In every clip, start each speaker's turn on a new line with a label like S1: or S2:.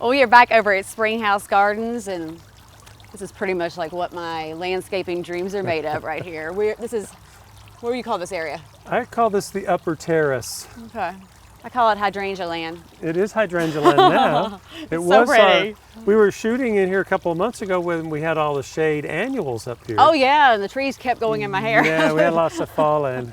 S1: Well, we are back over at Springhouse Gardens, and this is pretty much like what my landscaping dreams are made of right here. This is, what do you call this area?
S2: I call this the upper terrace.
S1: Okay. I call it Hydrangea land.
S2: It is Hydrangea land now. It
S1: so pretty.
S2: We were shooting in here a couple of months ago when we had all the shade annuals up here.
S1: Oh yeah, and the trees kept going in my hair.
S2: Yeah, we had lots of falling.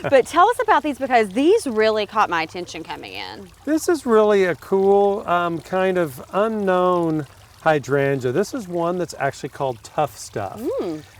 S1: But tell us about these, because these really caught my attention coming in.
S2: This is really a cool kind of unknown hydrangea. This is one that's actually called Tuff Stuff.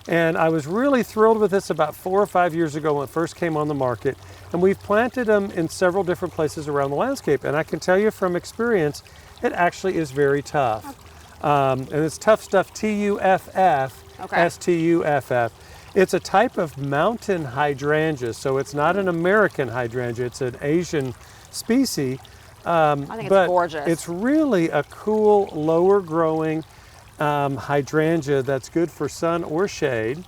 S2: And I was really thrilled with this about 4 or 5 years ago when it first came on the market. And we've planted them in several different places around the landscape. And I can tell you from experience, it actually is very tough. And it's Tuff Stuff, T-U-F-F, S-T-U-F-F. It's a type of mountain hydrangea, so it's not an American hydrangea, it's an Asian species.
S1: I think it's gorgeous.
S2: It's really a cool, lower growing hydrangea that's good for sun or shade.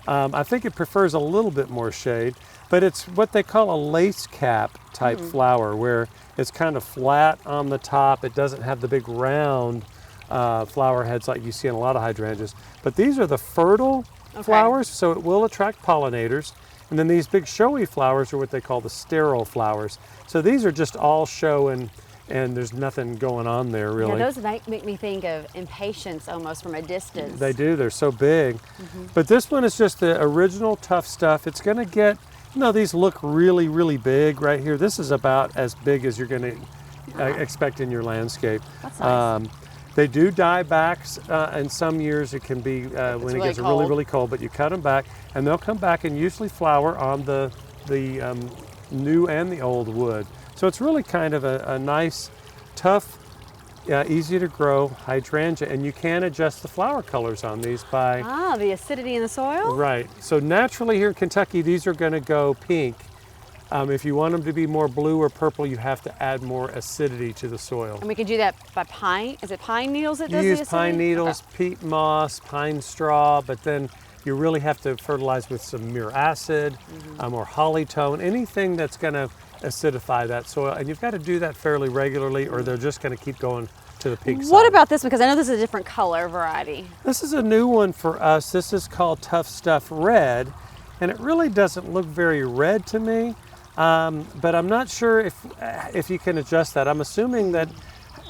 S2: I think it prefers a little bit more shade, but it's what they call a lace cap type flower, where it's kind of flat on the top. It doesn't have the big round flower heads like you see in a lot of hydrangeas. But these are the fertile flowers, so it will attract pollinators. And then these big showy flowers are what they call the sterile flowers. So these are just all show and there's nothing going on there really.
S1: Yeah, those make me think of impatiens almost from a distance.
S2: They do, they're so big. But this one is just the original Tuff Stuff. It's gonna get, these look really, really big right here. This is about as big as you're gonna expect in your landscape.
S1: That's nice.
S2: They do die back in some years. It can be when it gets really, really cold, but you cut them back and they'll come back and usually flower on the new and the old wood. So it's really kind of a nice, tough, easy to grow hydrangea, and you can adjust the flower colors on these by...
S1: the acidity in the soil?
S2: Right. So naturally here in Kentucky, these are going to go pink. If you want them to be more blue or purple, you have to add more acidity to the soil.
S1: And we can do that by pine? Is it pine needles that does
S2: You
S1: the
S2: use
S1: acidity?
S2: pine needles, peat moss, pine straw, but then you really have to fertilize with some muric acid or holly-tone, anything that's going to acidify that soil. And you've got to do that fairly regularly or they're just going to keep going to the pink side.
S1: What about this? Because I know this is a different color variety.
S2: This is a new one for us. This is called Tuff Stuff Red, and it really doesn't look very red to me. But I'm not sure if you can adjust that. I'm assuming that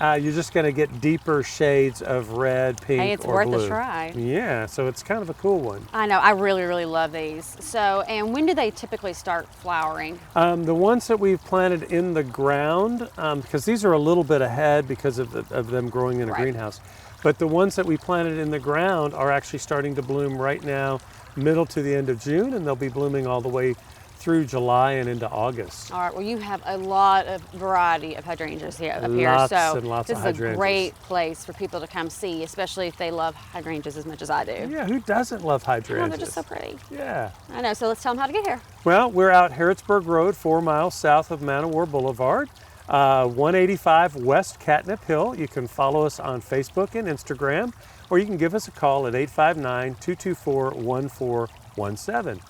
S2: you're just going to get deeper shades of red, pink,
S1: hey, it's
S2: or
S1: worth
S2: blue.
S1: a try.
S2: Yeah, so it's kind of a cool one.
S1: I know, I really, really love these. So, and when do they typically start flowering?
S2: The ones that we've planted in the ground, because these are a little bit ahead because of them growing in a greenhouse, but the ones that we planted in the ground are actually starting to bloom right now, middle to the end of June, and they'll be blooming all the way through July and into August.
S1: All right, well you have a lot of variety of hydrangeas here up here,
S2: Lots
S1: so
S2: and lots
S1: this
S2: of
S1: is a
S2: hydrangeas.
S1: Great place for people to come see, especially if they love hydrangeas as much as I do.
S2: Yeah, who doesn't love hydrangeas?
S1: Oh, they're just so pretty.
S2: Yeah.
S1: I know, so let's tell them how to get here.
S2: Well, we're out Harrodsburg Road, 4 miles south of Man o' War Boulevard, 185 West Catnip Hill. You can follow us on Facebook and Instagram, or you can give us a call at 859-224-1417.